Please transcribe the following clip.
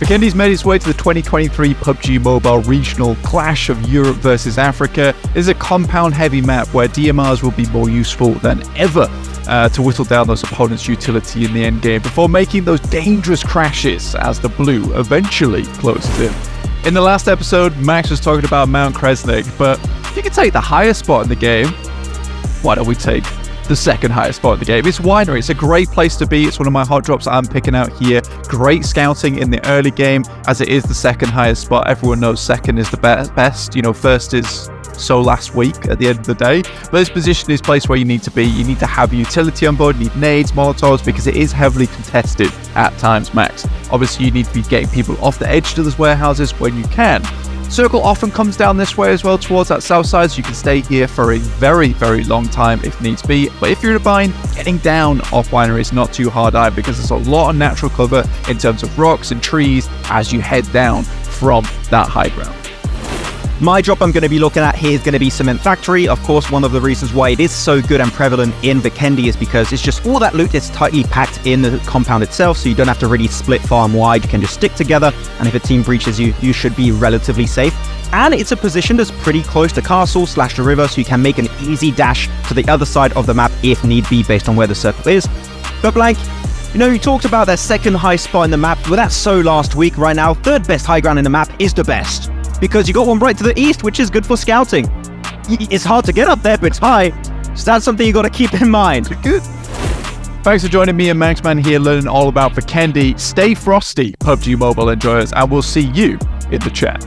Vikendi's made its way to the 2023 PUBG Mobile Regional Clash of Europe versus Africa. It is a compound-heavy map where DMRs will be more useful than ever to whittle down those opponents' utility in the endgame before making those dangerous crashes as the blue eventually closes in. In the last episode, Max was talking about Mount Kresnik, but if you can take the highest spot in the game, why don't we take the second highest spot in the game? It's Winery. It's a great place to be. It's one of my hot drops I'm picking out here. Great scouting in the early game, as it is the second highest spot. Everyone knows second is the best. You know, first is so last week at the end of the day. But this position is a place where you need to be. You need to have utility on board. You need nades, molotovs, because it is heavily contested at times, Max. Obviously, you need to be getting people off the edge to those warehouses when you can. Circle often comes down this way as well towards that south side, so you can stay here for a very, very long time if needs be. But if you're in a bind, getting down off Winery is not too hard either, because there's a lot of natural cover in terms of rocks and trees as you head down from that high ground. My drop I'm going to be looking at here is going to be Cement Factory. Of course, one of the reasons why it is so good and prevalent in Vikendi is because it's just all that loot is tightly packed in the compound itself, so you don't have to really split far and wide. You can just stick together, and if a team breaches you, you should be relatively safe. And it's a position that's pretty close to castle / the river, so you can make an easy dash to the other side of the map if need be based on where the circle is. But Blank, you know, you talked about that second high spot in the map, but that's so last week. Right now, third best high ground in the map is the best, because you got one right to the east, which is good for scouting. It's hard to get up there, but it's high, so that's something you got to keep in mind. Good. Thanks for joining me and Maxman here, learning all about Vikendi. Stay frosty, PUBG Mobile enjoyers, and we'll see you in the chat.